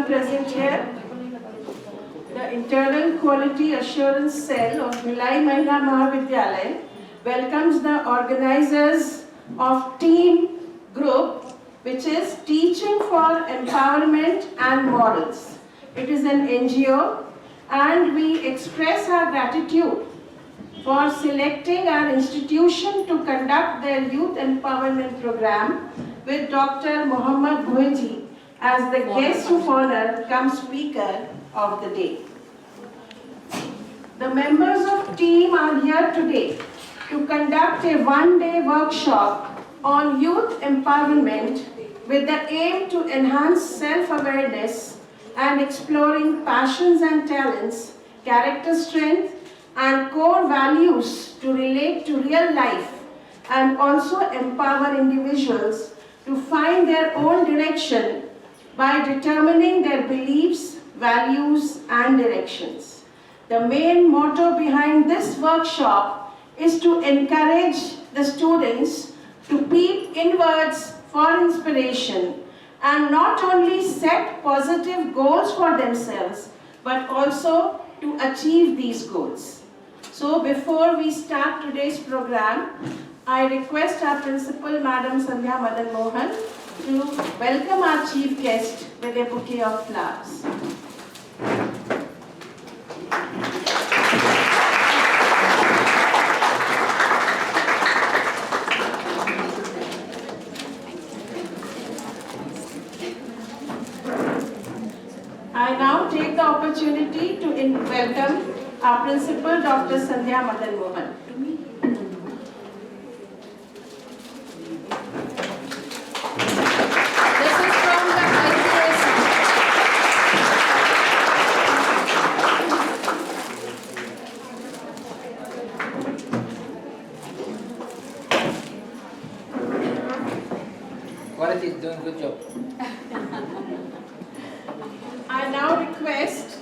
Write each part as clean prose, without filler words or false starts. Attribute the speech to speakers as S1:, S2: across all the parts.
S1: present here. The Internal Quality Assurance Cell of Bhilai Mahila Mahavidyalaya welcomes the organizers of Team Group, which is Teaching for Empowerment and Morals. It is an NGO, and we express our gratitude for selecting our institution to conduct their youth empowerment program with Dr. Mohammed Bhueji as the guest of honor cum speaker of the day. The members of team are here today to conduct a one-day workshop on youth empowerment with the aim to enhance self-awareness and exploring passions and talents, character strength, and core values to relate to real life, and also empower individuals to find their own direction by determining their beliefs, values, and directions. The main motto behind this workshop is to encourage the students to peep inwards for inspiration and not only set positive goals for themselves, but also to achieve these goals. So before we start today's program, I request our principal, Madam Sandhya Madan Mohan, to welcome our chief guest with a bouquet of flowers. I now take the opportunity to welcome our principal, Dr. Sandhya Madan Mohan. This is from the IQAC.
S2: Bharat is doing good job.
S1: I now request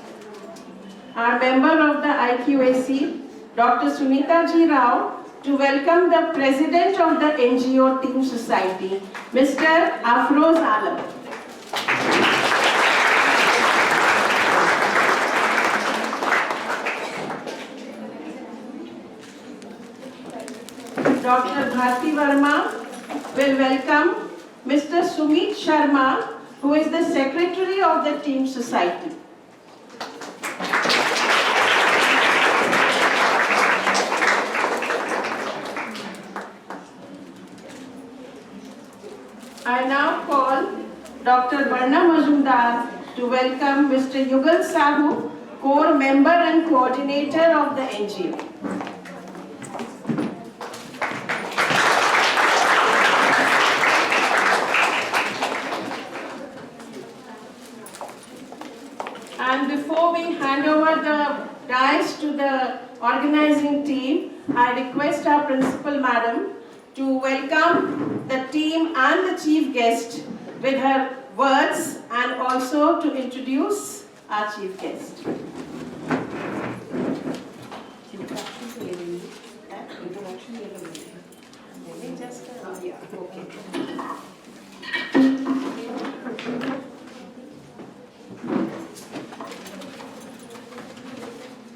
S1: our member of the IQAC, Dr. Sunita Ji Rao, to welcome the president of the NGO Team Society, Mr. Afroz Alam. Dr. Bharti Verma will welcome Mr. Sumit Sharma, who is the secretary of the Team Society. I now call Dr. Varna Majumdar to welcome Mr. Yugal Sahu, core member and coordinator of the NGO. And before we hand over the dice to the organizing team, I request our principal madam to welcome the team and the chief guest with her words and also to introduce our chief guest.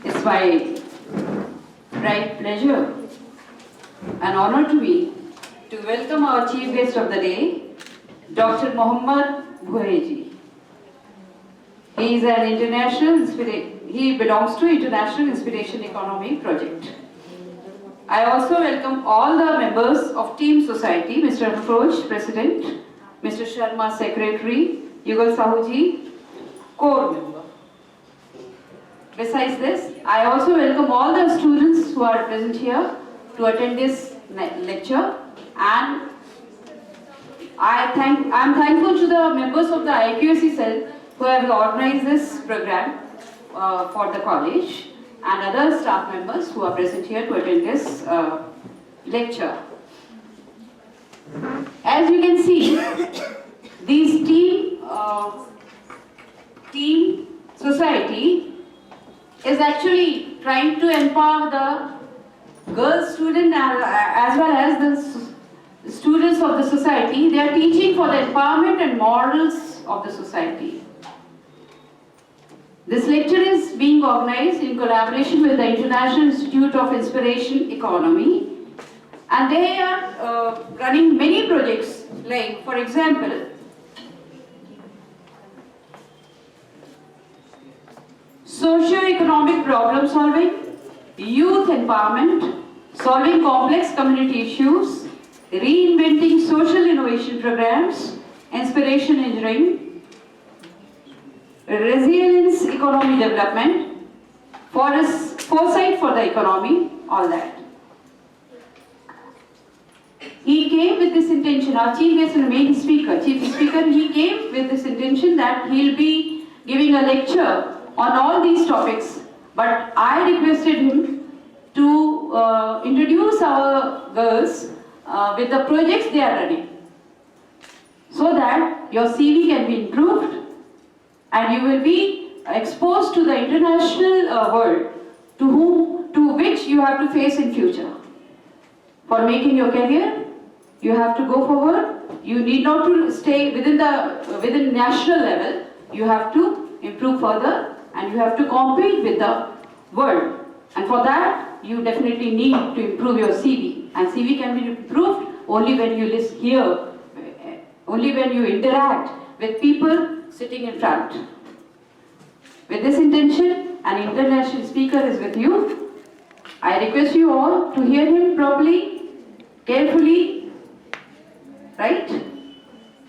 S3: It's my great pleasure and honor to me to welcome our chief guest of the day, Dr. Mohammed Bhueji. He is an he belongs to International Inspiration Economy Project. I also welcome all the members of Team Society, Mr. Afroz, President, Mr. Sharma, Secretary, Yugal Sahuji, Core Member. Besides this, I also welcome all the students who are present here to attend this lecture, and I'm thankful to the members of the IQAC cell who have organized this program for the college, and other staff members who are present here to attend this lecture. As you can see, these team society is actually trying to empower the girl student as well as the students of the society. They are teaching for the empowerment and morals of the society. This lecture is being organized in collaboration with the International Institute of Inspiration Economy, and they are running many projects, like for example, socio-economic problem solving, youth empowerment, solving complex community issues, reinventing social innovation programs, inspiration engineering, resilience economy development, foresight for the economy, all that. He came with this intention, our chief guest and main speaker, he came with this intention that he'll be giving a lecture on all these topics, but I requested him to introduce our girls with the projects they are running, so that your CV can be improved and you will be exposed to the international world to which you have to face in future. For making your career, you have to go forward. You need not to stay within national level. You have to improve further and you have to compete with the world. And for that, you definitely need to improve your CV. And CV can be improved only when you hear, only when you interact with people sitting in front. With this intention, an international speaker is with you. I request you all to hear him properly, carefully, right?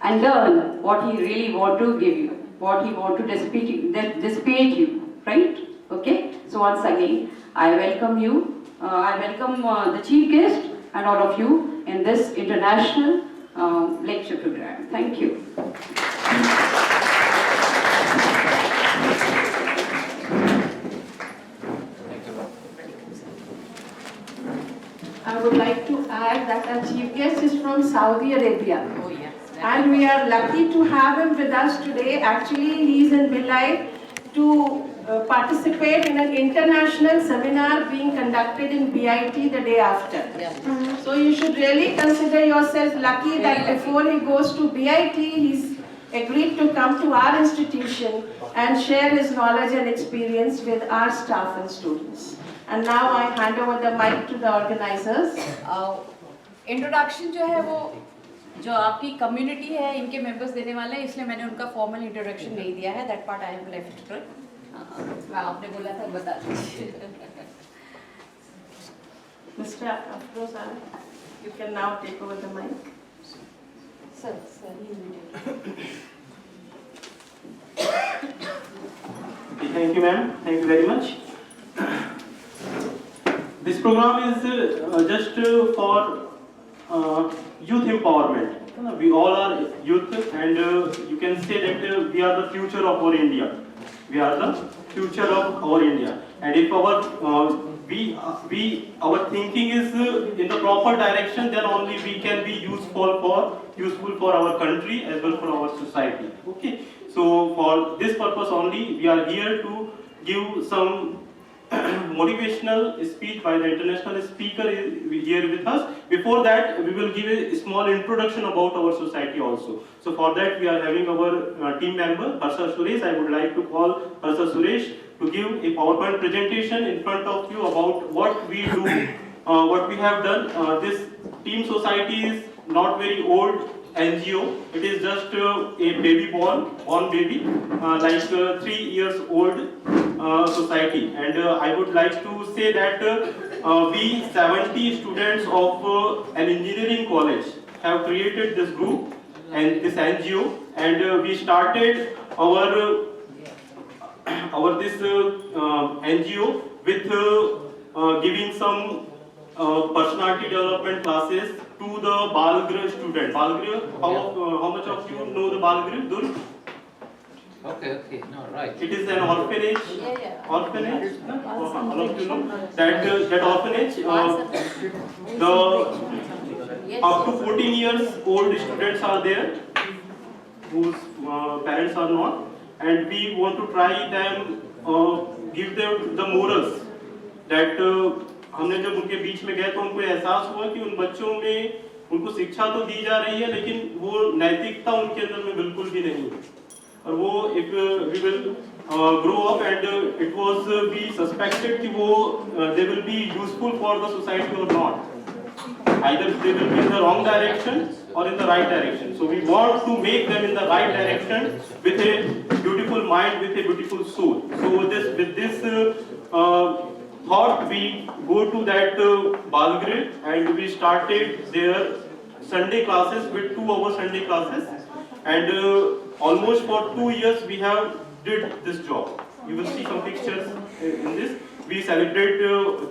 S3: And learn what he really want to give you, what he want to dissipate you, right? Okay? So once again, I welcome you. I welcome the chief guest and all of you in this international lecture program. Thank you.
S1: I would like to add that our chief guest is from Saudi Arabia.
S3: Oh yes.
S1: And we are lucky to have him with us today. Actually, he is in Bhilai to participate in an international seminar being conducted in BIT the day after.
S3: Yes.
S1: So you should really consider yourself lucky that before he goes to BIT, he's agreed to come to our institution and share his knowledge and experience with our staff and students. And now I hand over the mic to the organizers.
S2: Introduction जो है वो जो आपकी community है इनके members देने वाले हैं, इसलिए मैंने उनका फॉर्मल इंट्रोडक्शन नहीं दिया है. That part I have left it. आपने बोला था बता दीजिए.
S1: Mr. Afroza, you can now take over the mic.
S2: Sir
S4: Thank you, ma'am. Thank you very much. This program is just for youth empowerment. We all are youth, and you can say that we are the future of our India. We are the future of our India, and if our thinking is in the proper direction, then only we can be useful for our country as well for our society. Okay. So for this purpose only, we are here to give some motivational speech by the international speaker here with us. Before that, we will give a small introduction about our society also. So for that, we are having our team member, Harsha Suresh. I would like to call Harsha Suresh to give a PowerPoint presentation in front of you about what we do, what we have done. This team society is not very old NGO. It is just a baby born baby, like 3 years old society. And I would like to say that we 70 students of an engineering college have created this group and this NGO, and we started our this NGO with giving some personality development classes to the Balgriha student. Balgriha, how much of you know the Balgriha? Dur?
S5: Okay, no, right.
S4: It is an orphanage. Orphanage. All of you know that orphanage. The up to 14 years old students are there, whose parents are not, and we want to try them, give them the morals that. हमने जब उनके बीच में गए तो उनको एहसास हुआ कि उन बच्चों में उनको शिक्षा तो दी जा रही है, लेकिन वो नैतिकता उनके अंदर में बिल्कुल भी नहीं है. और वो if we will grow up and it was be suspected कि वो they will be useful for the society or not. Either they will be in the wrong direction or in the right direction. So we want to make them in the right direction with a beautiful mind, with a beautiful soul. So with this thought, we go to that Balgrid and we started their Sunday classes with 2-hour Sunday classes, and almost for 2 years we have did this job. You will see some pictures in this. We celebrate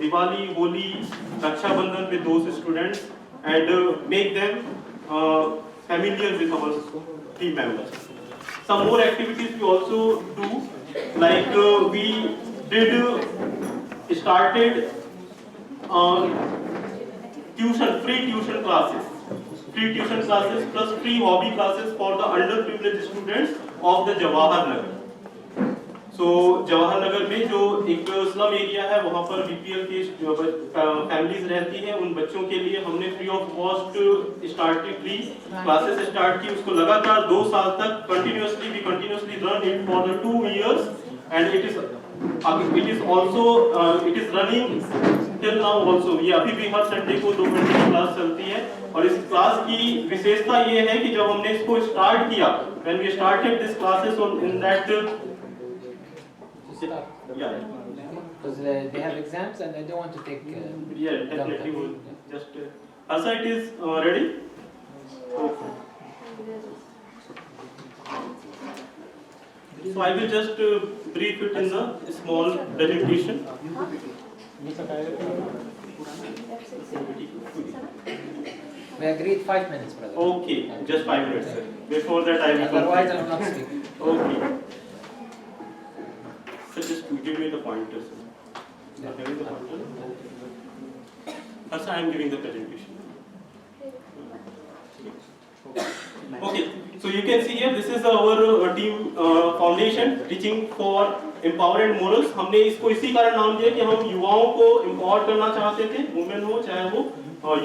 S4: Diwali, Holi, Raksha Bandhan with those students and make them familiar with our team members. Some more activities we also do, like we did started free tuition classes plus free hobby classes for the underprivileged students of the Jawahar Nagar. So Jawahar Nagar में जो एक slum area है वहाँ पर BPL की families रहती हैं, उन बच्चों के लिए हमने free of cost free classes start की. उसको लगातार 2 साल तक continuously run it for the 2 years and it is running till now also. ये अभी भी हर संडे को 2 घंटे की क्लास चलती है. और इस क्लास की विशेषता ये है कि जब हमने इसको स्टार्ट किया, when we started this classes in that yeah,
S5: Because they have exams and they don't want to take.
S4: Yeah, definitely. We'll just Asa, it is ready. Okay. So I will just brief it in the small presentation.
S5: We agreed 5 minutes, brother.
S4: Okay, just 5 minutes. Before that, I will.
S5: Otherwise, I will not speak.
S4: Okay. So just give me the pointers. You are having the pointer? Asa, I am giving the presentation. Okay, so you can see here, this is our team foundation, teaching for empowered morals. हमने इसको इसी कारण नाम दिया कि हम युवाओं को empower करना चाहते थे, वुमेन हो चाहे वो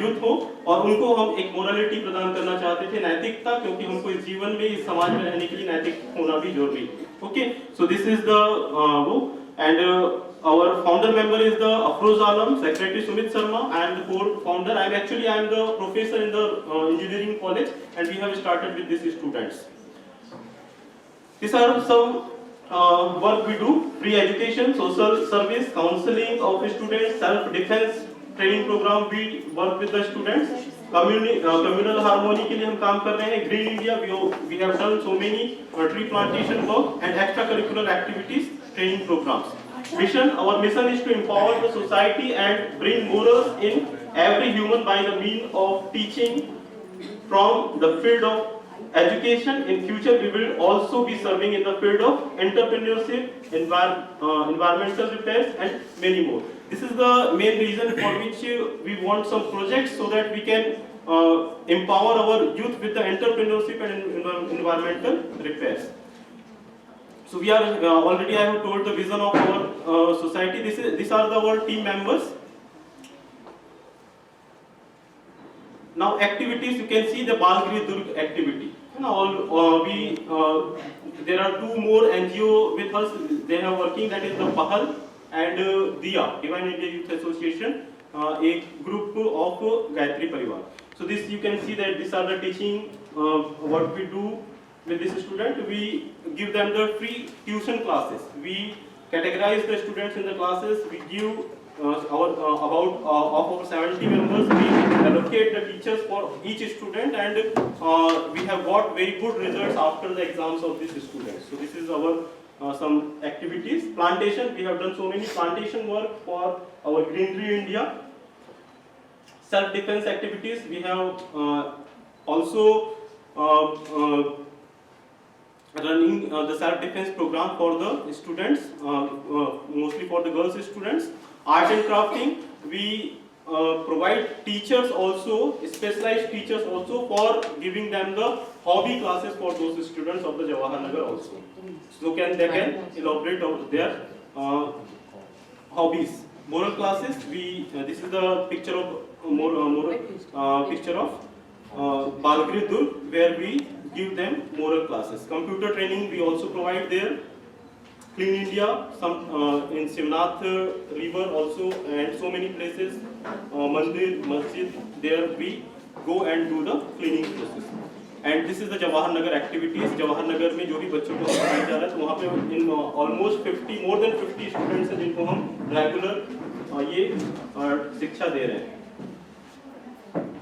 S4: यूथ हो, और उनको हम एक मोरालिटी प्रदान करना चाहते थे, नैतिकता, क्योंकि हमको इस जीवन में इस समाज में रहने के लिए नैतिक होना भी जरूरी है. Okay, so this is the book, and our founder member is the Afroz Alam, secretary Sumit Sharma. I am the co-founder. I am the professor in the engineering college, and we have started with these students. These are some work we do: free education, social service, counseling of students, self-defense training program. We work with the students. Communal harmony के लिए हम काम कर रहे हैं. Green India, we have done so many tree plantation work and extracurricular activities, training programs. Mission, our mission is to empower the society and bring morals in every human by the means of teaching from the field of education. In future, we will also be serving in the field of entrepreneurship, environmental repairs, and many more. This is the main reason for which we want some projects, so that we can empower our youth with the entrepreneurship and environmental repairs. So we are already, I have told the vision of our society. These are our team members. Now activities, you can see the Balgiri Durg activity. Now there are 2 more NGO with us. They are working. That is the Pahal and Diya, Divine India Youth Association, a group of Gayatri Parivar. So this, you can see that these are the teaching, what we do with this student. We give them the free tuition classes. We categorize the students in the classes. We give about of our 70 members. We allocate the teachers for each student, and we have got very good results after the exams of these students. So this is our some activities. Plantation, we have done so many plantation work for our Greenery India. Self-defense activities, we have also running the self-defense program for the students, mostly for the girls students. Art and crafting, we provide teachers also, specialized teachers also, for giving them the hobby classes for those students of the Jawahar Nagar also. So they can elaborate over their hobbies. Moral classes, this is the picture of picture of Balgiri Durg, where we give them moral classes. Computer training we also provide there. Clean India, some in Simnath river also, and so many places, Mandir, Masjid, there we go and do the cleaning process. And this is the Jawahar Nagar activities. Jawahar Nagar में जो भी बच्चों को पढ़ाया जा रहा है, तो वहाँ पे in almost 50, more than 50 students हैं जिनको हम regular ये शिक्षा दे रहे हैं.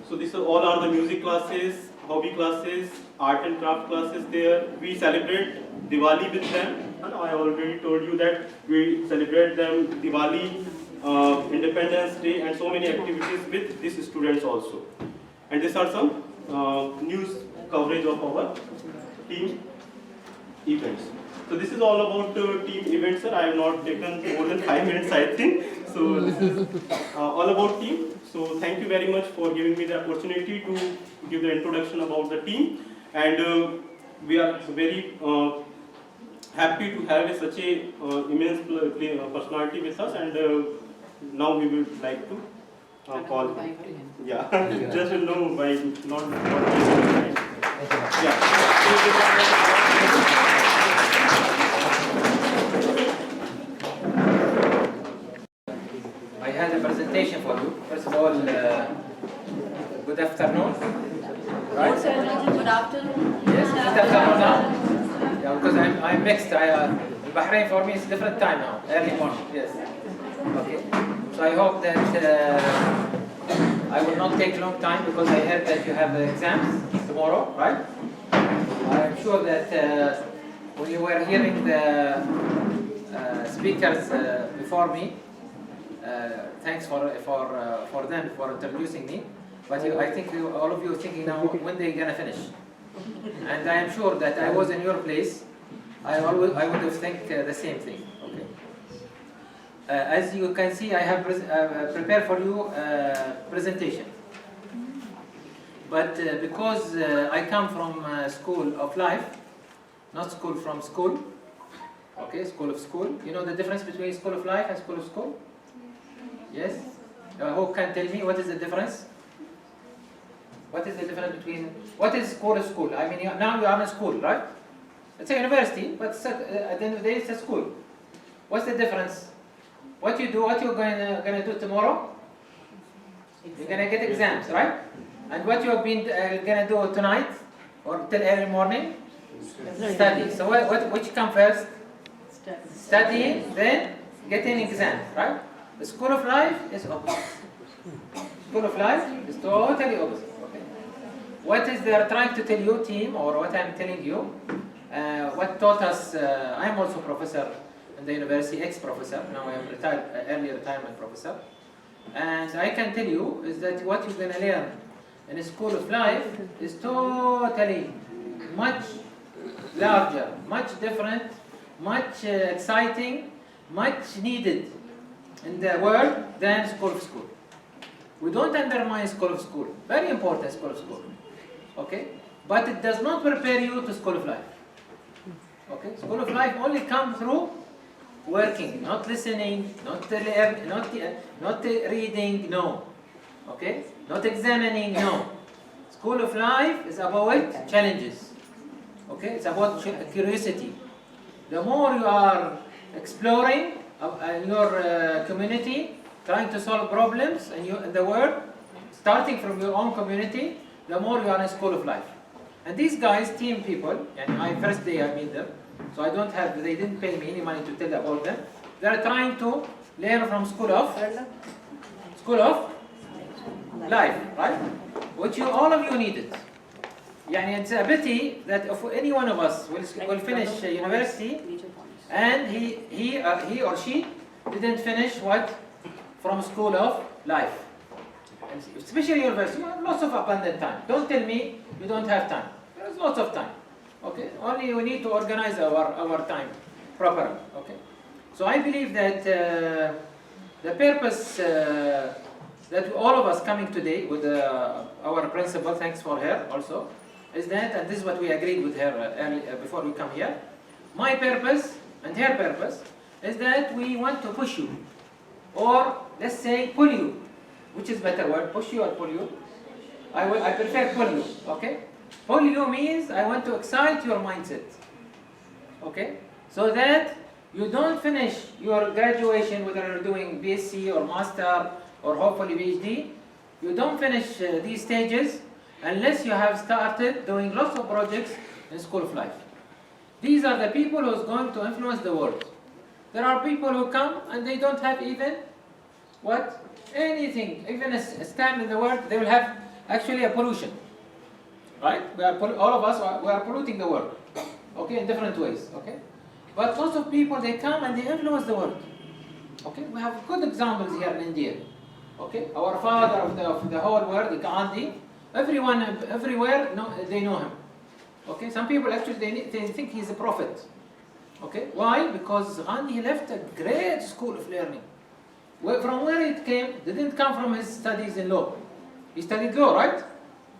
S4: So this all are the music classes, hobby classes, art and craft classes there. We celebrate Diwali with them. And I already told you that we celebrate them Diwali, Independence Day, and so many activities with these students also. And these are some news coverage of our team events. So this is all about team events, sir. I have not taken more than 5 minutes, I think. So this is all about team. So thank you very much for giving me the opportunity to give the introduction about the team. And we are very happy to have such a immense personality with us. And now we would like to call. Yeah, just know by not. Yeah.
S5: I had a presentation for you. First of all, good afternoon. Right?
S2: Good afternoon.
S5: Yes, good afternoon now. Yeah, because I'm mixed. Bahrain for me is different time now. Early morning. Yes. Okay. So I hope that I will not take long time because I heard that you have exams tomorrow, right? I'm sure that when you were hearing the speakers before me, thanks for them for introducing me. But I think all of you are thinking now when they're gonna finish. And I am sure that I was in your place, I would have think the same thing. Okay. As you can see, I have prepared for you a presentation. But because I come from school of life, not school from school, okay, school of school. You know the difference between school of life and school of school? Yes? Who can tell me what is the difference? What is the difference between, what is school of school? I mean, now you are in school, right? It's a university, but at the end of the day, it's a school. What's the difference? What you do, what you're gonna do tomorrow? You're gonna get exams, right? And what you have been gonna do tonight or till early morning? Study. So which come first? Study, then getting exams, right? The school of life is opposite. School of life is totally opposite. Okay? What is they are trying to tell you, team, or what I'm telling you? What taught us? I'm also professor in the university, ex-professor. Now I am retired, early retirement professor. And I can tell you is that what you're going to learn in a school of life is totally much larger, much different, much exciting, much needed in the world than school of school. We don't undermine school of school. Very important school of school. Okay? But it does not prepare you to school of life. Okay? School of life only comes through working, not listening, not reading, no. Okay? Not examining, no. School of life is about challenges. Okay? It's about curiosity. The more you are exploring in your community, trying to solve problems in the world, starting from your own community, the more you are in school of life. And these guys, team people, and my first day I meet them, so they didn't pay me any money to tell about them. They are trying to learn from school of life, right? Which all of you needed. Yani it's a pity that if any one of us will finish university and he or she didn't finish what? From school of life. And especially university, you have lots of abundant time. Don't tell me you don't have time. There is lots of time. Okay, only we need to organize our time properly. Okay, so I believe that the purpose that all of us coming today with our principal, thanks for her also, is that, and this is what we agreed with her before we come here. My purpose and her purpose is that we want to push you, or let's say pull you, which is better word, push you or pull you. I prefer pull you. Okay, Pull you means I want to excite your mindset. Okay? So that you don't finish your graduation, whether you're doing BSc or Master or hopefully PhD, you don't finish these stages unless you have started doing lots of projects in School of Life. These are the people who's going to influence the world. There are people who come and they don't have even what? Anything, even a stamp in the world, they will have actually a pollution. Right? All of us, we are polluting the world. Okay, in different ways. Okay? But lots of people, they come and they influence the world. Okay? We have good examples here in India. Okay? Our father of the whole world, Gandhi, everyone, everywhere, they know him. Okay? Some people actually, they think he's a prophet. Okay? Why? Because Gandhi left a great school of learning. From where it came, it didn't come from his studies in law. He studied law, right?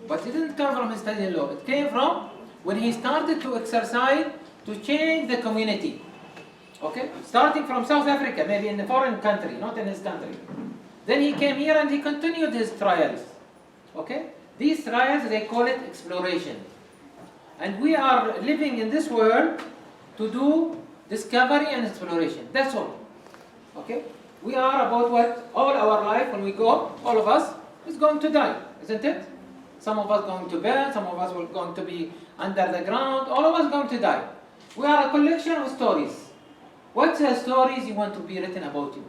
S5: But it didn't come from his study in law. It came from when he started to exercise to change the community. Okay? Starting from South Africa, maybe in a foreign country, not in his country. Then he came here and he continued his trials. Okay? These trials, they call it exploration. And we are living in this world to do discovery and exploration. That's all. Okay? We are about what? All our life, when we go, all of us is going to die, isn't it? Some of us going to burn, some of us are going to be under the ground, all of us going to die. We are a collection of stories. What stories you want to be written about you?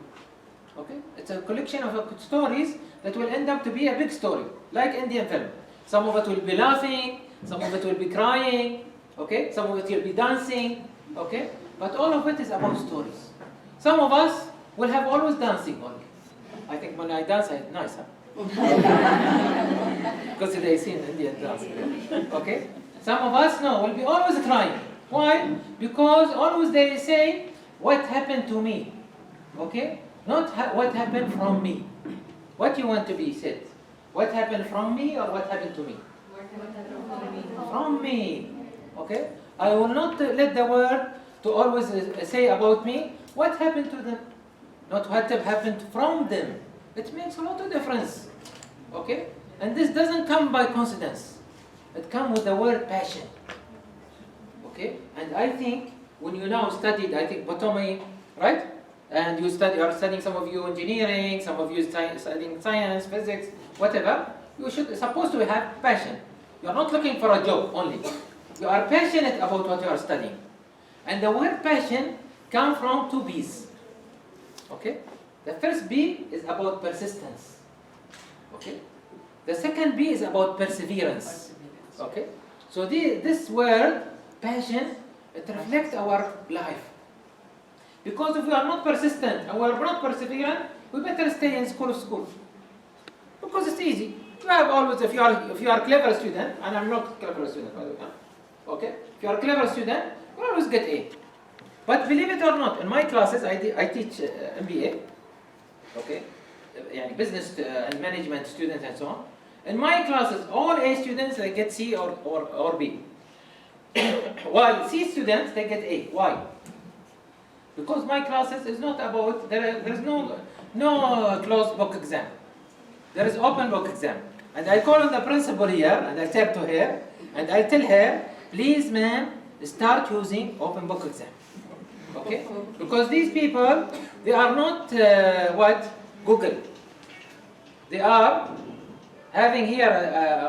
S5: Okay? It's a collection of stories that will end up to be a big story, like Indian film. Some of it will be laughing, some of it will be crying, okay? Some of it will be dancing, okay? But all of it is about stories. Some of us will have always dancing only. I think when I dance, it's nice, huh? Because they see in Indian dance. Okay? Some of us, no, will be always crying. Why? Because always they say, what happened to me? Okay? Not what happened from me. What you want to be said? What happened from me or what happened to me? From me. Okay? I will not let the word to always say about me, what happened to them? Not what happened from them. It makes a lot of difference. Okay? And this doesn't come by coincidence. It comes with the word passion. Okay? And I think when you now studied, I think botany, right? And you are studying, some of you engineering, some of you studying science, physics, whatever, you should supposed to have passion. You are not looking for a job only. You are passionate about what you are studying. And the word passion comes from two B's. Okay? The first B is about persistence. Okay? The second B is about perseverance. Okay? So this word, passion, it reflects our life. Because if we are not persistent and we are not perseverant, we better stay in school. Because it's easy. You have always, if you are a clever student, and I'm not a clever student, by the way. Okay? If you are a clever student, you always get A. But believe it or not, in my classes, I teach MBA. Okay? Business and management students and so on. In my classes, all A students, they get C or B. While C students, they get A. Why? Because my classes is not about, there is no closed book exam. There is open book exam. And I call on the principal here, and I turn to her, and I tell her, please ma'am, start using open book exam. Okay? Because these people, they are not Google. They are having here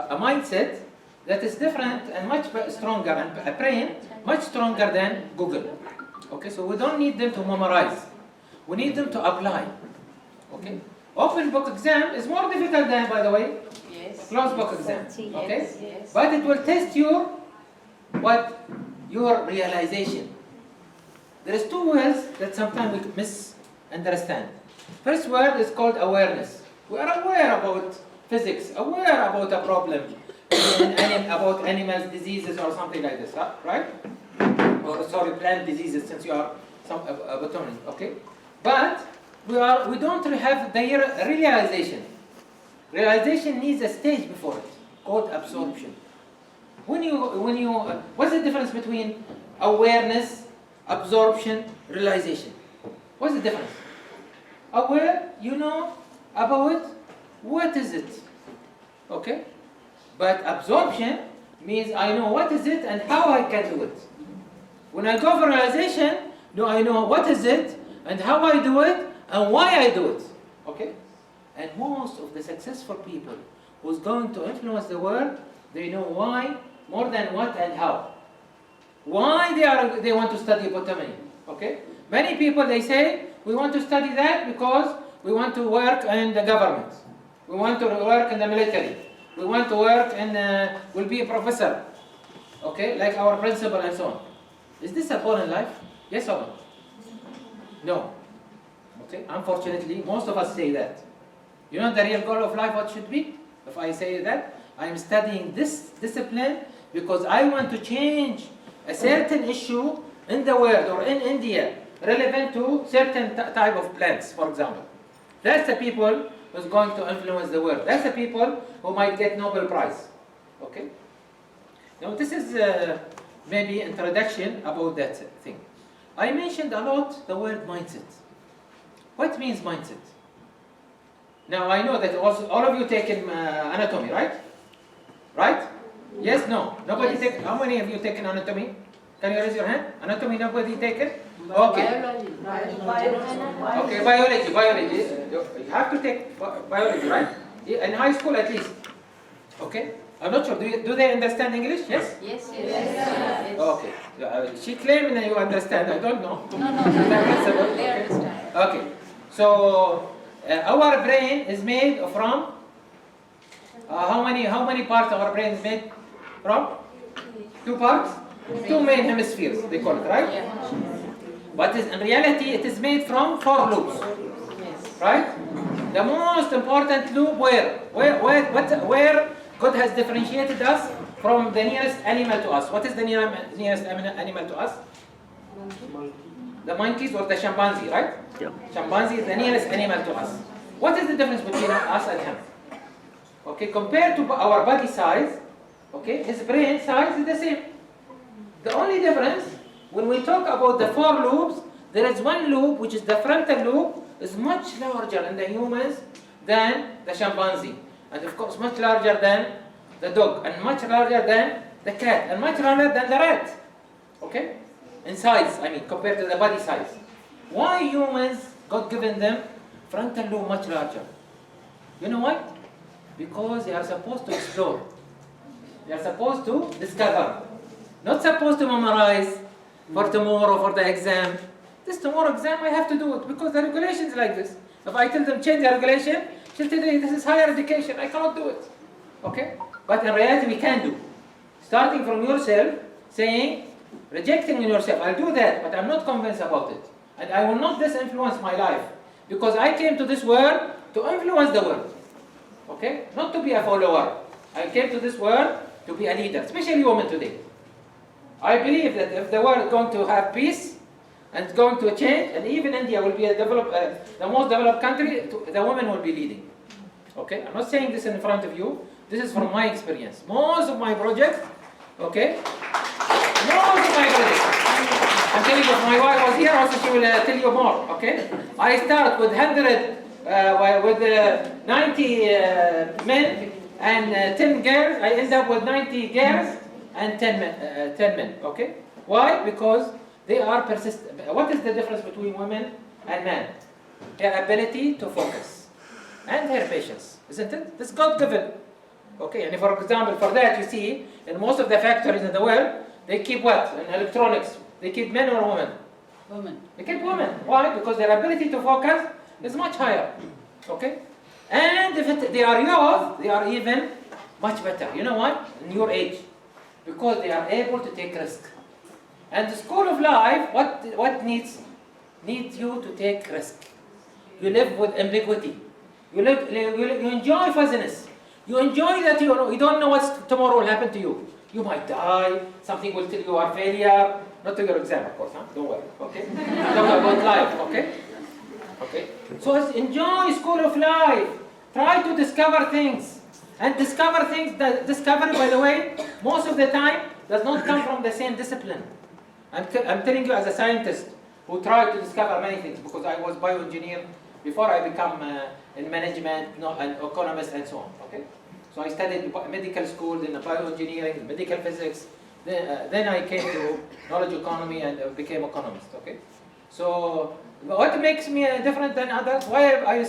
S5: a mindset that is different and much stronger, and a brain much stronger than Google. Okay, so we don't need them to memorize. We need them to apply. Okay? Open book exam is more difficult than, by the way, closed book exam. Okay?
S2: Yes.
S5: But it will test your realization. There is two words that sometimes we misunderstand. First word is called awareness. We are aware about physics, aware about a problem, about animals, diseases, or something like this, right? Or sorry, plant diseases, since you are a botanist, okay? But we don't have the realization. Realization needs a stage before it, called absorption. What's the difference between awareness, absorption, realization? What's the difference? Aware, you know about what is it, okay? But absorption, means I know what is it and how I can do it. When I go for realization, do I know what is it and how I do it and why I do it. Okay? And most of the successful people who's going to influence the world, they know why more than what and how. Why they want to study botany. Okay? Many people, they say, we want to study that because we want to work in the government. We want to work in the military. We want to work in, will be a professor. Okay? Like our principal and so on. Is this a goal in life? Yes or no? No. Okay? Unfortunately, most of us say that. You know the real goal of life what should be? If I say that, I am studying this discipline because I want to change a certain issue in the world or in India relevant to certain type of plants, for example. That's the people who's going to influence the world. That's the people who might get Nobel Prize. Okay? Now this is maybe introduction about that thing. I mentioned a lot the word mindset. What means mindset? Now I know that also all of you taken anatomy, right? Right? Yes, no? Nobody take, how many of you taken anatomy? Can you raise your hand? Anatomy nobody taken? Okay. Okay, biology. You have to take biology, right? In high school at least. Okay? I'm not sure. Do they understand English? Yes?
S2: Yes, yes.
S5: Okay. She claimed that you understand. I don't know.
S2: No. They understand.
S5: Okay. So our brain is made from how many parts of our brain is made from? 2 parts? 2 main hemispheres, they call it, right?
S2: Yeah.
S5: But in reality, it is made from 4 loops, right? The most important loop where God has differentiated us from the nearest animal to us. What is the nearest animal to us? The monkeys or the chimpanzee, right?
S6: Yeah.
S5: Chimpanzee is the nearest animal to us. What is the difference between us and him? Okay, compared to our body size, okay, his brain size is the same. The only difference, when we talk about the 4 loops, there is one loop, which is the frontal loop, is much larger in the humans than the chimpanzee. And of course, much larger than the dog, and much larger than the cat, and much larger than the rat. Okay? In size, I mean, compared to the body size. Why humans, God given them frontal lobe much larger? You know why? Because they are supposed to explore. They are supposed to discover. Not supposed to memorize for tomorrow, for the exam. This tomorrow exam, I have to do it because the regulation is like this. If I tell them change the regulation, she'll tell me this is higher education, I cannot do it. Okay? But in reality, we can do. Starting from yourself, saying, rejecting in yourself, I'll do that, but I'm not convinced about it. And I will not this influence my life. Because I came to this world to influence the world. Okay? Not to be a follower. I came to this world to be a leader, especially women today. I believe that if the world is going to have peace, and it's going to change, and even India will be the most developed country, the women will be leading. Okay? I'm not saying this in front of you. This is from my experience. Most of my projects, okay? Most of my projects. I'm telling you, if my wife was here, also she will tell you more, okay? I start with 90 men and 10 girls. I end up with 90 girls and 10 men, okay? Why? Because they are persistent. What is the difference between women and men? Their ability to focus and their patience, isn't it? This is God-given. Okay, and for example, for that you see, in most of the factories in the world, they keep what? In electronics, they keep men or women?
S2: Women.
S5: They keep women. Why? Because their ability to focus is much higher. Okay? And if they are youth, they are even much better. You know what? In your age. Because they are able to take risk. And the school of life, what needs you to take risk. You live with ambiguity. You enjoy fuzziness. You enjoy that you don't know what tomorrow will happen to you. You might die. Something will tell you are failure. Not to your exam, of course. Huh? Don't worry. Okay. Talk about life. Okay. Okay. So enjoy school of life. Try to discover things. And discover things. That discovery, by the way, most of the time does not come from the same discipline. I'm telling you as a scientist who tried to discover many things because I was bioengineer before I become in management, an economist and so on. Okay. So I studied medical school, then bioengineering, medical physics. Then I came to knowledge economy and became economist. Okay. So what makes me different than others? Why I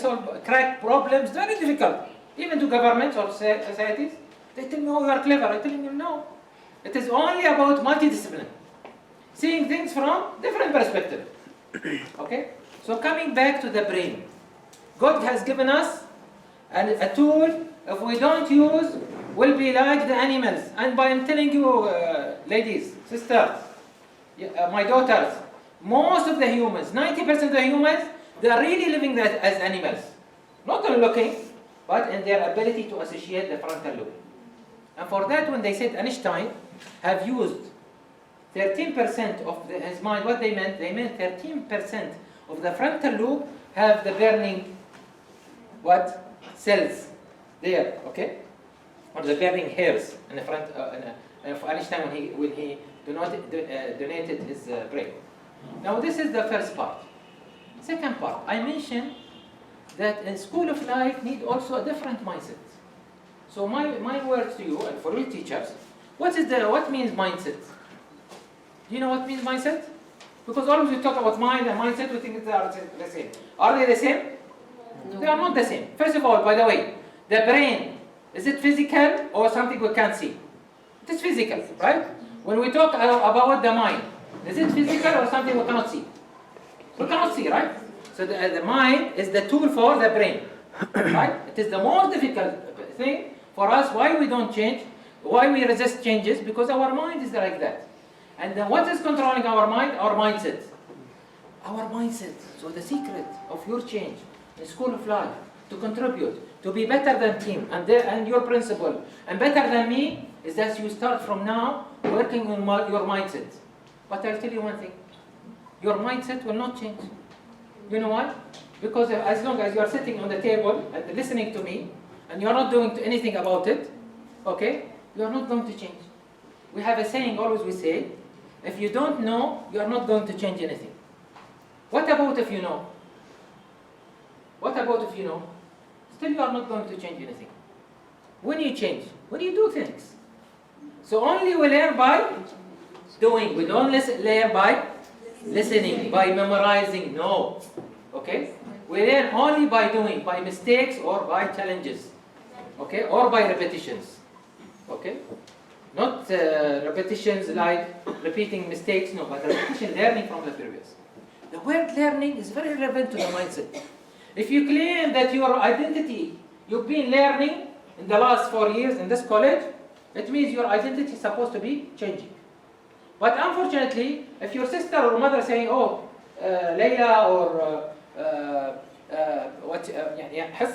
S5: crack problems very difficult, even to governments or societies. They tell me, oh, you are clever. I tell them, no. It is only about multidiscipline, seeing things from different perspectives. Okay. So coming back to the brain, God has given us a tool. If we don't use, we'll be like the animals. And by I'm telling you, ladies, sisters, my daughters, most of the humans, 90% of the humans, they are really living as animals. Not only looking, but in their ability to associate the frontal lobe. And for that, when they said Einstein have used 13% of his mind, what they meant 13% of the frontal lobe have the burning cells there, okay, or the burning hairs in the front. Of Einstein when he donated his brain. Now this is the first part. Second part, I mentioned that in school of life need also a different mindset. So my words to you and for you teachers, what means mindset? Do you know what means mindset? Because always we talk about mind and mindset, we think they are the same. Are they the same? No. They are not the same. First of all, by the way, the brain, is it physical or something we can't see? It is physical, right? When we talk about the mind, is it physical or something we cannot see? We cannot see, right? So the mind is the tool for the brain, right? It is the most difficult thing for us. Why we don't change? Why we resist changes? Because our mind is like that. And then what is controlling our mind? Our mindset. Our mindset. So the secret of your change in school of life, to contribute, to be better than team and your principal, and better than me, is that you start from now working on your mindset. But I'll tell you one thing, your mindset will not change. You know why? Because as long as you are sitting on the table and listening to me, and you are not doing anything about it, okay, you are not going to change. We have a saying, always we say, if you don't know, you are not going to change anything. What about if you know? What about if you know? Still you are not going to change anything. When you change, when you do things. So only we learn by doing. We don't learn by listening, by memorizing. No. Okay? We learn only by doing, by mistakes or by challenges. Okay? Or by repetitions. Okay? Not repetitions like repeating mistakes, no, but repetition, learning from the previous. The word learning is very relevant to the mindset. If you claim that your identity, you've been learning in the last 4 years in this college, it means your identity is supposed to be changing. But unfortunately, if your sister or mother saying, oh, Layla or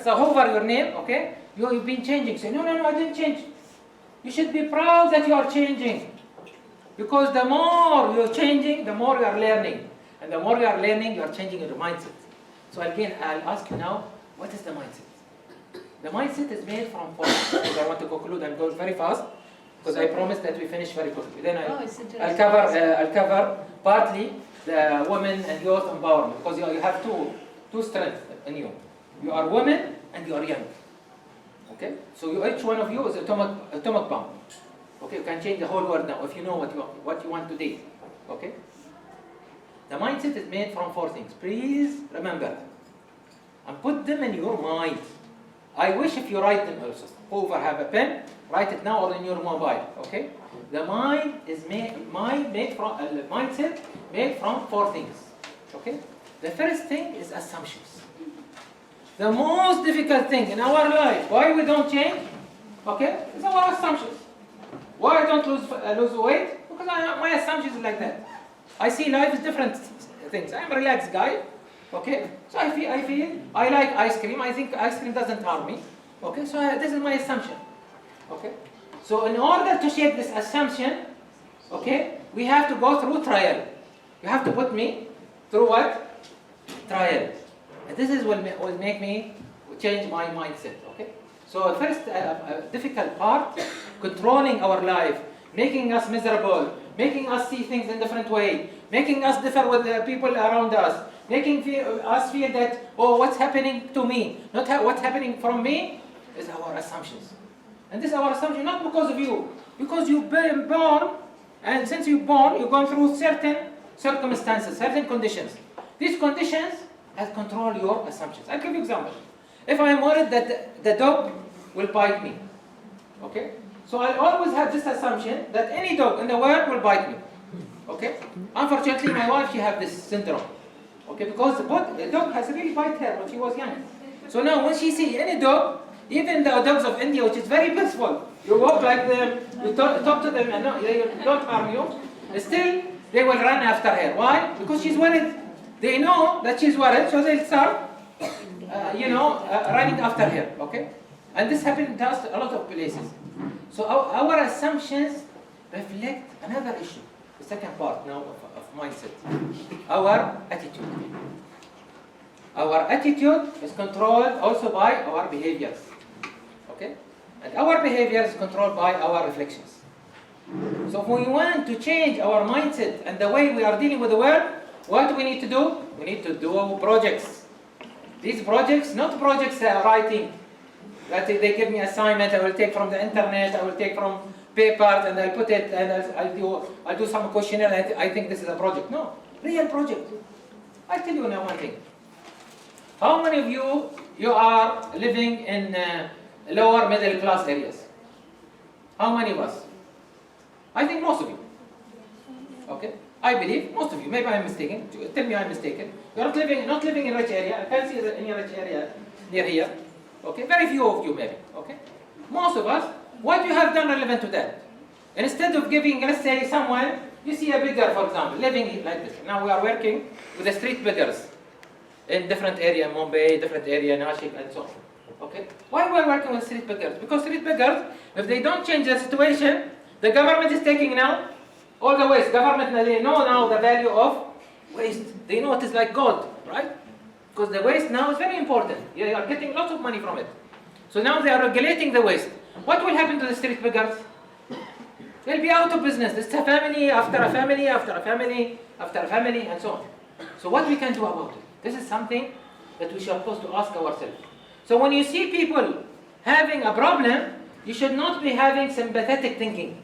S5: however your name, okay, you've been changing. Say, no, I didn't change. You should be proud that you are changing. Because the more you're changing, the more you are learning. And the more you are learning, you are changing your mindset. So again, I'll ask you now, what is the mindset? The mindset is made from four. Because I want to conclude and go very fast, because I promised that we finish very quickly. Then I'll cover partly the women and youth empowerment, because you have two strengths in you. You are women and you are young. Okay? So each one of you is atomic bomb. Okay, you can change the whole world now if you know what you want to do. Okay? The mindset is made from four things. Please remember and put them in your mind. I wish if you write them also. Whoever have a pen, write it now or in your mobile. Okay? The mindset made from four things. Okay? The first thing is assumptions. The most difficult thing in our life, why we don't change, okay, is our assumptions. Why I don't lose weight? Because my assumptions is like that. I see life as different things. I'm a relaxed guy, okay? So I feel I like ice cream. I think ice cream doesn't harm me, okay? So this is my assumption, okay? So in order to shape this assumption, okay, we have to go through trial. You have to put me through what? Trial. And this is what will make me change my mindset, okay? So first difficult part, controlling our life, making us miserable, making us see things in a different way, making us differ with the people around us, making us feel that, oh, what's happening to me, not what's happening from me, is our assumptions. And this is our assumption, not because of you. Because you've been born, and since you're born, you've gone through certain circumstances, certain conditions. These conditions have controlled your assumptions. I'll give you an example. If I am worried that the dog will bite me, okay? So I always have this assumption that any dog in the world will bite me, okay? Unfortunately, my wife, she has this syndrome, okay? Because the dog has really bite her when she was young. So now when she sees any dog, even the dogs of India, which is very peaceful, you walk like them, you talk to them, and no, they don't harm you, still they will run after her. Why? Because she's worried. They know that she's worried, so they'll start, running after her, okay? And this happens to us a lot of places. So our assumptions reflect another issue, the second part now of mindset, our attitude. Our attitude is controlled also by our behaviors, okay? And our behavior is controlled by our reflections. So if we want to change our mindset and the way we are dealing with the world, what do we need to do? We need to do projects. These projects, not projects writing. That they give me assignment, I will take from the internet, I will take from papers, and I'll put it, and I'll do some questionnaire, and I think this is a project. No, real project. I'll tell you now one thing. How many of you are living in lower middle class areas? How many of us? I think most of you. Okay? I believe most of you. Maybe I'm mistaken. Tell me I'm mistaken. You're not living in rich area. I can't see any rich area near here. Okay? Very few of you maybe. Okay? Most of us, what you have done relevant to that? Instead of giving, let's say, someone, you see a beggar, for example, living like this. Now we are working with the street beggars in different area, Mumbai, different area, Nashik, and so on. Okay? Why we are working with street beggars? Because street beggars, if they don't change the situation, the government is taking now all the waste. Government, they know now the value of waste. They know it is like gold, right? Because the waste now is very important. You are getting lots of money from it. So now they are regulating the waste. What will happen to the street beggars? They'll be out of business. It's a family after a family after a family after a family, and so on. So what we can do about it? This is something that we are supposed to ask ourselves. So when you see people having a problem, you should not be having sympathetic thinking.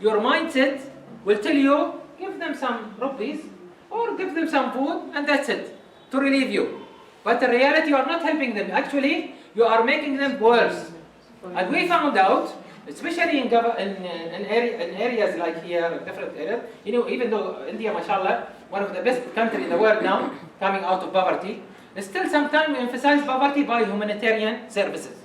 S5: Your mindset will tell you, give them some rupees or give them some food, and that's it, to relieve you. But in reality, you are not helping them. Actually, you are making them worse. And we found out, especially in areas like here, different areas, even though India, mashallah, one of the best countries in the world now, coming out of poverty, still sometimes we emphasize poverty by humanitarian services.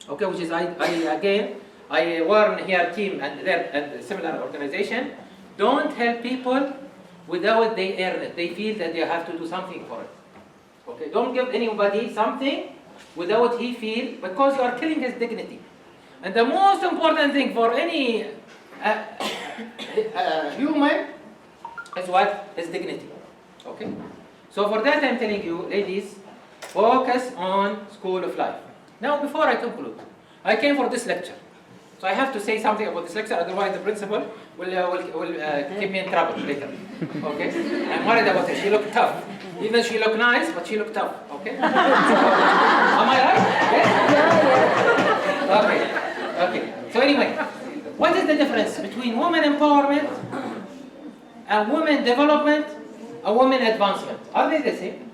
S5: Okay, which is, I warn here team and similar organization, don't help people without they earn it. They feel that they have to do something for it. Okay, don't give anybody something without he feel, because you are killing his dignity. And the most important thing for any human is what? His dignity. Okay? So for that I'm telling you, ladies, focus on school of life. Now before I conclude, I came for this lecture. So I have to say something about this lecture, otherwise the principal will keep me in trouble later. Okay? I'm worried about her. She looked tough. Even she looked nice, but she looked tough. Okay? Am I right? Yes? Okay. So anyway, what is the difference between women empowerment and women development and women advancement? Are they the same?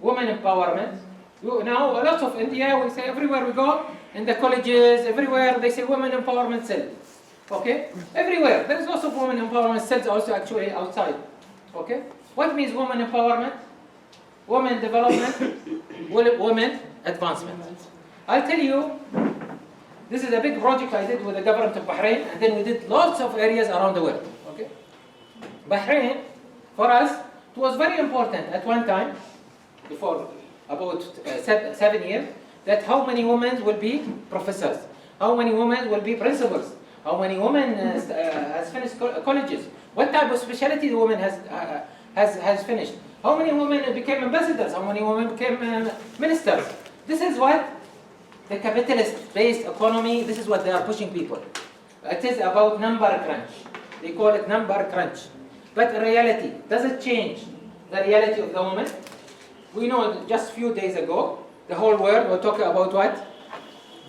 S5: Women empowerment. Now, lots of India, we say everywhere we go, in the colleges, everywhere, they say women empowerment cell. Okay? Everywhere. There's lots of women empowerment cells also actually outside. Okay? What means women empowerment? Women development? Women advancement. I'll tell you, this is a big project I did with the government of Bahrain, and then we did lots of areas around the world. Okay? Bahrain, for us, it was very important at one time, before about 7 years, that how many women will be professors, how many women will be principals, how many women has finished colleges, what type of specialty the woman has finished, how many women became ambassadors, how many women became ministers. This is what the capitalist-based economy, this is what they are pushing people. It is about number crunch. They call it number crunch. But in reality, does it change the reality of the woman? We know just a few days ago, the whole world was talking about what?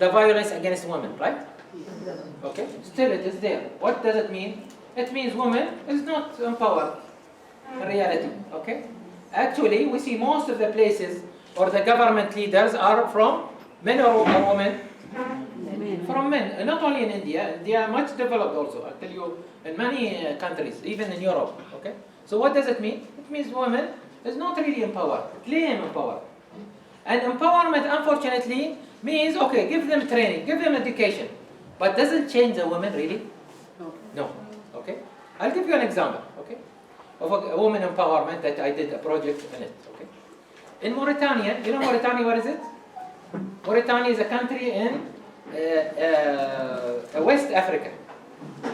S5: the violence against women, right? Okay, still it is there. What does it mean? It means women is not empowered in reality, okay? Actually, we see most of the places or the government leaders are from men or women? From men. And not only in India, they are much developed also. I'll tell you, in many countries, even in Europe, okay? So what does it mean? It means women is not really empowered, claim empowered. And empowerment, unfortunately, means, okay, give them training, give them education. But doesn't change the women, really? No. Okay? I'll give you an example, okay, of a woman empowerment that I did a project in it, okay? In Mauritania, you know Mauritania, where is it? Mauritania is a country in West Africa,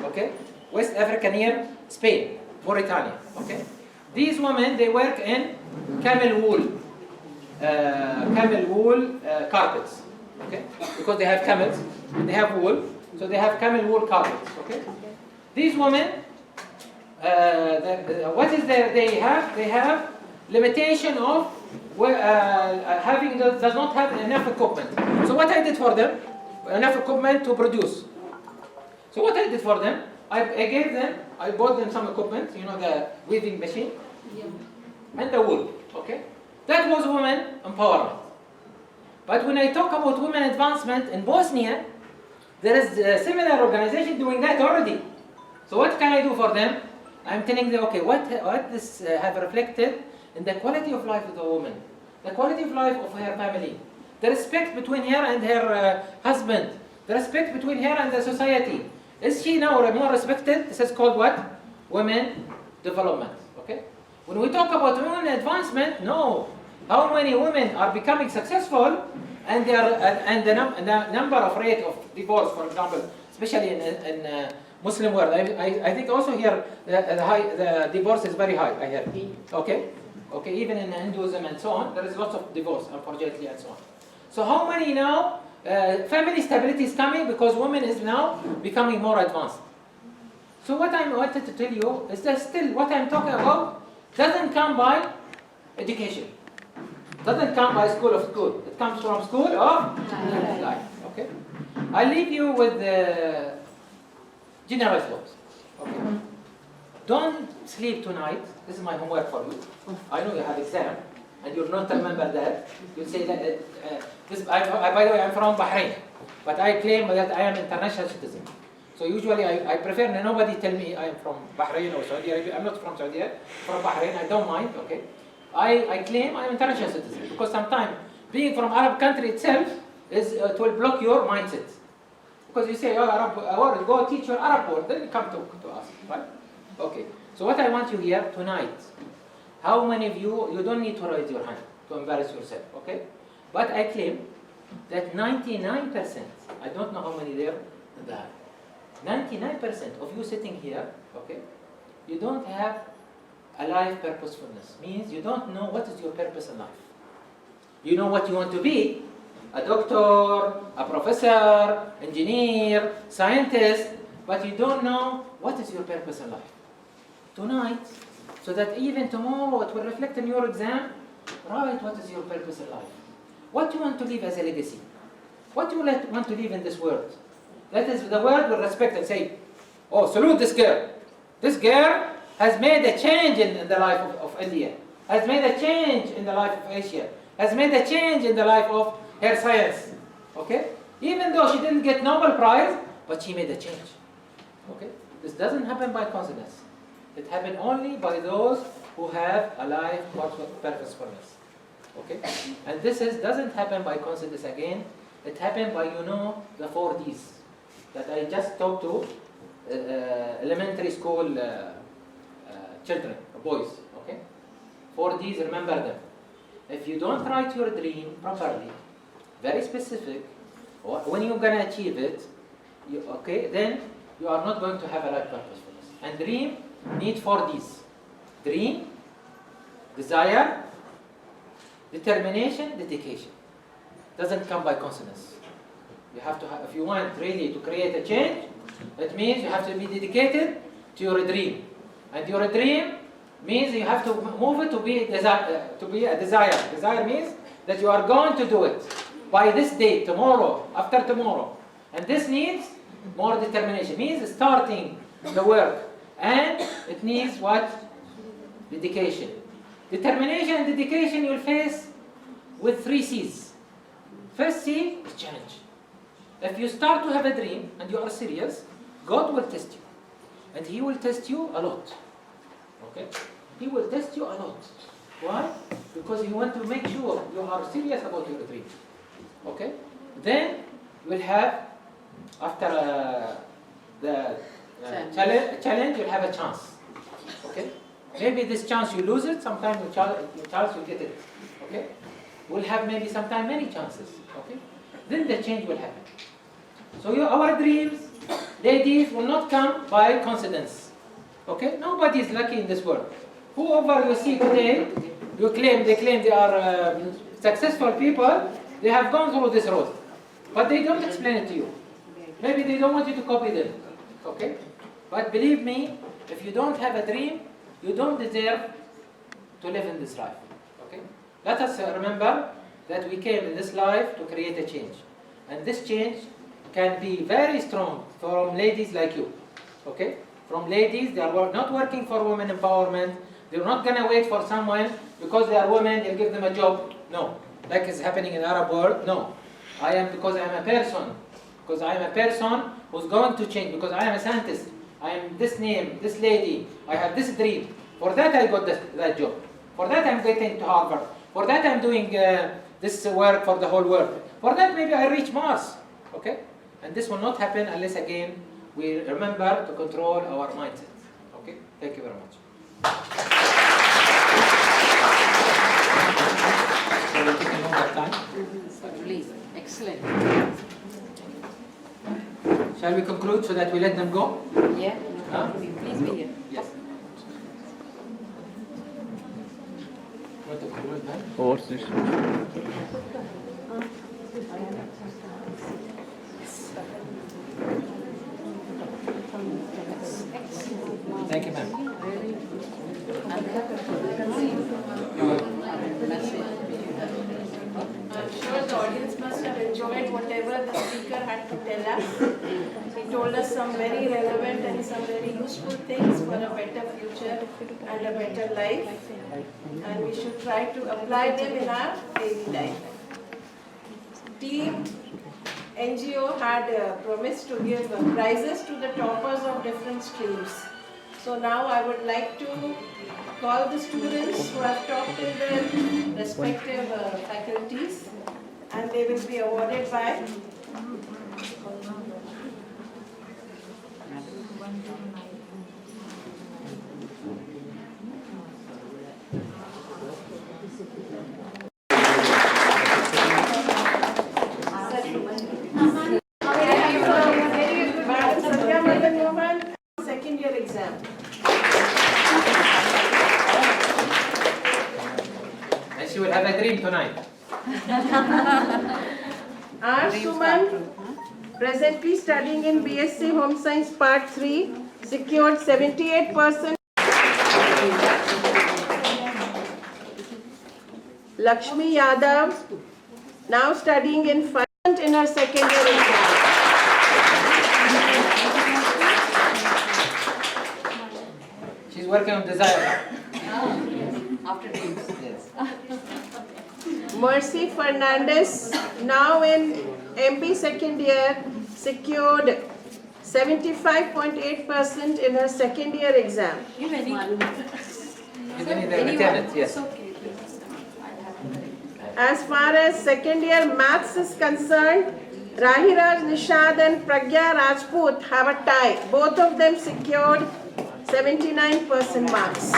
S5: okay? West Africa near Spain, Mauritania, okay? These women, they work in camel wool carpets, okay? Because they have camels, and they have wool, so they have camel wool carpets, okay? These women, what is there? They have limitation of having does not have enough equipment. So what I did for them, enough equipment to produce. So what I did for them, I bought them some equipment, you know, the weaving machine, and the wool, okay? That was women empowerment. But when I talk about women advancement in Bosnia, there is a similar organization doing that already. So what can I do for them? I'm telling them, okay, what this have reflected in the quality of life of the woman, the quality of life of her family, the respect between her and her husband, the respect between her and the society. Is she now more respected? This is called what? Women development, okay? When we talk about women advancement, no. How many women are becoming successful and they are, and the number of rate of divorce, for example, especially in Muslim world. I think also here the divorce is very high, I heard. Okay? Okay, even in Hinduism and so on, there is lots of divorce, unfortunately, and so on. So how many now, family stability is coming because women is now becoming more advanced. So what I wanted to tell you is that still what I'm talking about doesn't come by education. Doesn't come by school of school. It comes from school of life. Okay? I leave you with the general thoughts. Okay? Don't sleep tonight. This is my homework for you. I know you have exam, and you'll not remember that. You'll say that. By the way, I'm from Bahrain, but I claim that I am international citizen. So usually I prefer nobody tell me I am from Bahrain or Saudi Arabia. I'm not from Saudi Arabia. From Bahrain, I don't mind. Okay. I claim I'm international citizen because sometimes being from Arab country itself it will block your mindset. Because you say, oh, Arab, I want to go teach your Arab word, then you come to us, right? Okay. So what I want you here tonight, how many of you don't need to raise your hand to embarrass yourself, okay? But I claim that 99%, I don't know how many there, 99% of you sitting here, okay, you don't have a life purposefulness. Means you don't know what is your purpose in life. You know what you want to be, a doctor, a professor, engineer, scientist, but you don't know what is your purpose in life. Tonight, so that even tomorrow it will reflect in your exam, write what is your purpose in life. What you want to leave as a legacy. What you want to leave in this world. That is, the world will respect and say, oh, salute this girl. This girl has made a change in the life of India, has made a change in the life of Asia, has made a change in the life of her science. Okay? Even though she didn't get Nobel Prize, but she made a change. Okay? This doesn't happen by coincidence. It happened only by those who have a life purposefulness. Okay? And this doesn't happen by coincidence again. It happened by, the 4 Ds that I just talked to elementary school children, boys. Okay? 4 Ds, remember them. If you don't write your dream properly, very specific, when you're going to achieve it, then you are not going to have a life purposefulness. And dream need 4 Ds. Dream, desire, determination, dedication. Doesn't come by coincidence. You have to have, if you want really to create a change, it means you have to be dedicated to your dream. And your dream means you have to move it to be a desire. Desire means that you are going to do it. by this day, tomorrow, after tomorrow. And this needs more determination, means starting the work. And it needs what? Dedication. Determination and dedication you'll face with 3 C's. First C is challenge. If you start to have a dream and you are serious, God will test you. And He will test you a lot. Okay? He will test you a lot. Why? Because He wants to make sure you are serious about your dream. Okay? Then you will have, after the challenge, you'll have a chance. Okay? Maybe this chance you lose it, sometimes your chance you get it. Okay? We'll have maybe sometime many chances. Okay? Then the change will happen. So our dreams, ladies, will not come by coincidence. Okay? Nobody is lucky in this world. Whoever you see today, they claim they are successful people, they have gone through this road. But they don't explain it to you. Maybe they don't want you to copy them. Okay? But believe me, if you don't have a dream, you don't deserve to live in this life. Okay? Let us remember that we came in this life to create a change. And this change can be very strong from ladies like you. Okay? From ladies, they are not working for women empowerment. They're not going to wait for someone because they are women, they'll give them a job. No. Like is happening in Arab world. No. Because I am a person. Because I am a person who's going to change. Because I am a scientist. I am this name, this lady. I have this dream. For that I got that job. For that I'm getting to Harvard. For that I'm doing this work for the whole world. For that maybe I reach Mars. Okay? And this will not happen unless again we remember to control our mindset. Okay? Thank you very much. So we're taking longer time.
S2: Please, excellent.
S5: Shall we conclude so that we let them go?
S2: Yeah.
S5: Huh?
S2: Please be here.
S5: Yes. Want to conclude, man?
S6: What's this?
S5: Thank you, ma'am.
S1: I'm sure the audience must have enjoyed whatever the speaker had to tell us. He told us some very relevant and some very useful things for a better future and a better life. And we should try to apply them in our daily life. Team NGO had promised to give prizes to the toppers of different streams. So now I would like to call the students who have topped in their respective faculties, and they will be awarded by second year exam.
S5: And she will have a dream tonight.
S1: R. Suman, presently studying in BSc Home Science Part 3, secured 78%. Lakshmi Yadav, now studying in 5th in her second year exam.
S5: She's working on desire.
S2: After dreams.
S5: Yes.
S1: Mercy Fernandez, now in MP second year, secured 75.8% in her second year exam.
S5: You can either return it, yes.
S1: As far as second year maths is concerned, Rahiraj Nishad and Pragya Rajput have a tie. Both of them secured 79% marks.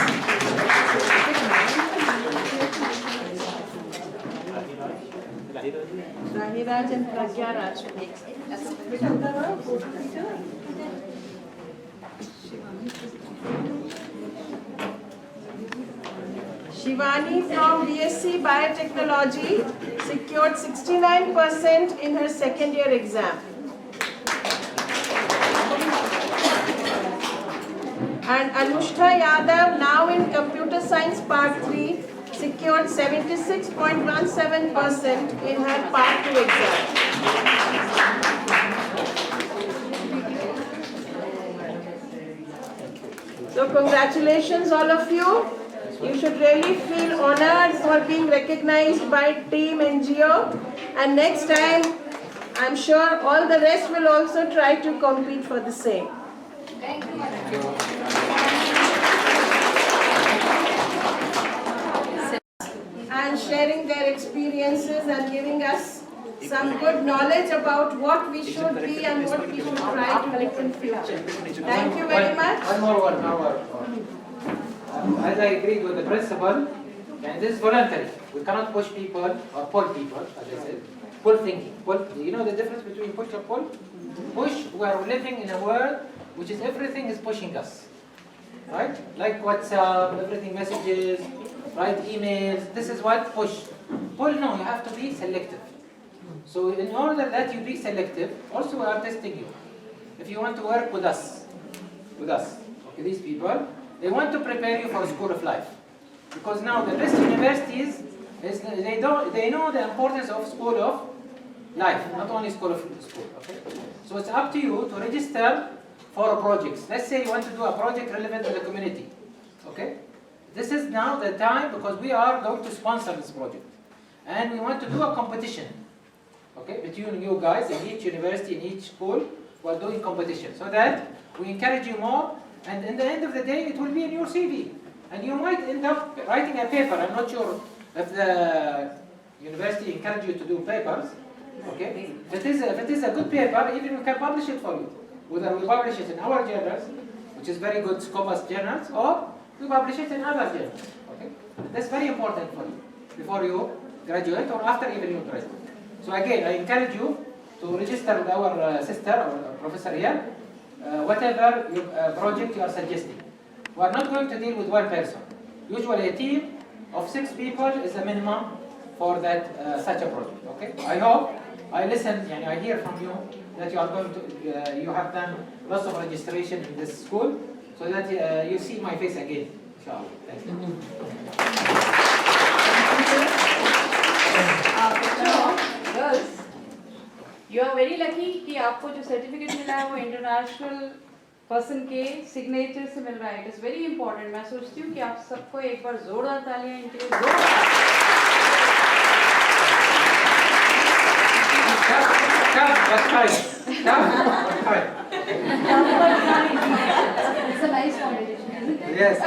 S1: Rahiraj and Pragya Rajput. Shivani from BSc Biotechnology secured 69% in her second year exam. And Anushka Yadav, now in Computer Science Part 3, secured 76.17% in her Part 2 exam. So congratulations all of you. You should really feel honored for being recognized by Team NGO, and next time I'm sure all the rest will also try to compete for the same. And sharing their experiences and giving us some good knowledge about what we should be and what we should try to do in future. Thank you very much.
S5: One more word. As I agreed with the principal, and this is voluntary. We cannot push people or pull people, as I said. Pull thinking. You know the difference between push or pull? Push, we are living in a world which is everything is pushing us. Right? Like WhatsApp, everything messages, write emails. This is what push. Pull, no, you have to be selective. So in order that you be selective, also we are testing you. If you want to work with us, okay, these people, they want to prepare you for school of life. Because now the best universities, they know the importance of school of life, not only school of school. Okay? So it's up to you to register for projects. Let's say you want to do a project relevant to the community. Okay? This is now the time, because we are going to sponsor this project. And we want to do a competition. Okay? Between you guys in each university, in each school, we are doing competition. So that we encourage you more, and in the end of the day, it will be in your CV. And you might end up writing a paper. I'm not sure if the university encourage you to do papers. Okay? If it is a good paper, even we can publish it for you. Whether we publish it in our journals, which is very good Scopus journals, or we publish it in other journals. Okay? That's very important for you before you graduate or after even you graduate. So again, I encourage you to register with our sister or professor here, whatever project you are suggesting. We are not going to deal with one person. Usually a team of 6 people is the minimum for that such a project. Okay? I hope I listen and I hear from you that you are going to you have done lots of registration in this school, so that you see my face again. Inshallah. Thank you.
S2: Girls, you are very lucky कि आपको जो certificate मिला है वो international person के signature से मिल रहा है. It is very important. मैं सोचती हूँ कि आप सबको एक बार जोरदार तालियां इनके लिए
S6: It's a nice competition.
S5: Yes.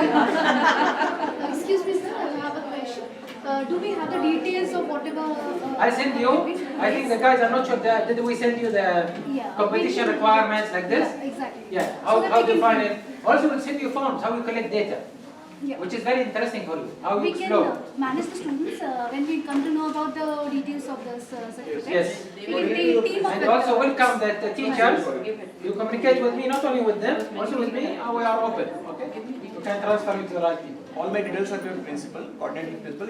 S6: Excuse me, sir. I have a question. Do we have the details of whatever?
S5: I sent you. I think the guys are not sure. Did we send you the competition requirements like this?
S6: Yeah, exactly.
S5: Yeah.
S6: So
S5: How
S6: that we
S5: to
S6: can-
S5: find it? Also, we'll send you forms how you collect data,
S6: Yeah.
S5: which is very interesting for you. How you
S6: We can
S5: explore.
S6: manage the students when we come to know about the details of this certificate.
S5: Yes.
S6: We can team up
S5: And
S6: with
S5: also
S6: the-
S5: welcome that the teachers, you communicate with me, not only with them, also with me, and we are open. Okay? You can transfer me to the right people.
S7: All my details are with principal, coordinating principal,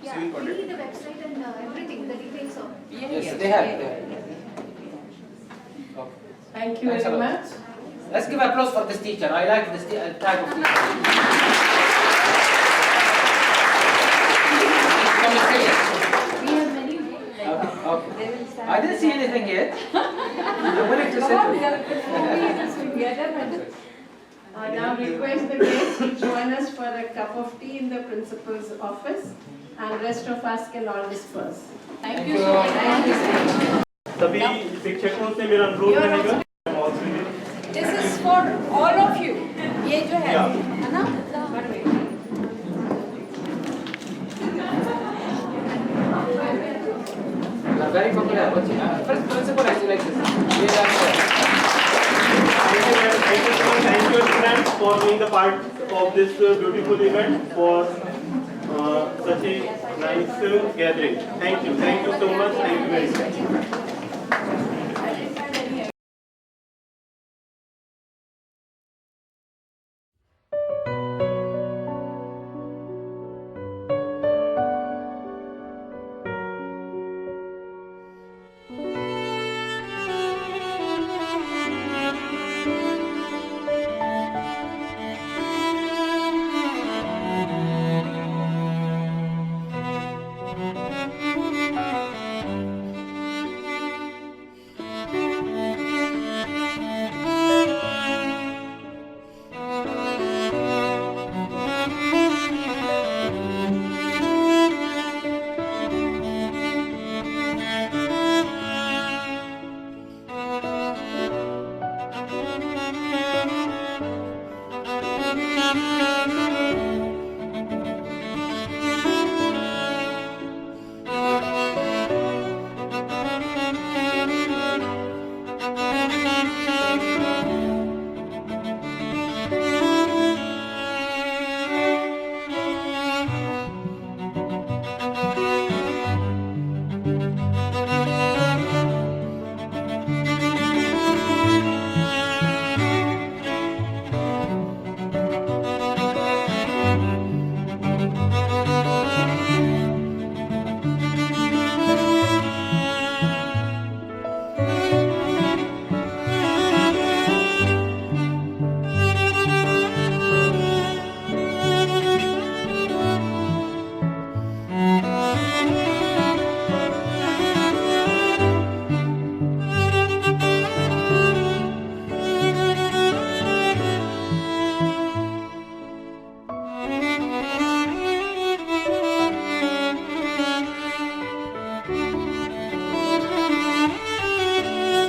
S6: Yeah,
S7: civil
S6: we
S7: coordinator.
S6: need the website and everything, the details of.
S5: Yes, they have. Okay.
S1: Thank you
S5: Thanks a
S1: very
S5: lot.
S1: much.
S5: Let's give applause for this teacher. I like this type of teacher. Come and say it.
S2: we have many
S5: Okay.
S2: they will stand.
S5: I didn't see anything yet. I'm willing to sit with you.
S1: Now request the guests to join us for a cup of tea in the principal's office, and rest of us can all disperse.
S2: Thank
S5: Thank
S2: you
S5: you.
S2: so much.
S4: सभी शिक्षकों से मेरा अनुरोध रहेगा.
S2: This is for all of you. ये जो है
S4: Yeah.
S2: है ना? One way.
S5: You are very popular. First principal, I select this.
S4: Thank you, friends, for being the part of this beautiful event, for such a nice gathering. Thank you so much. Thank you very much.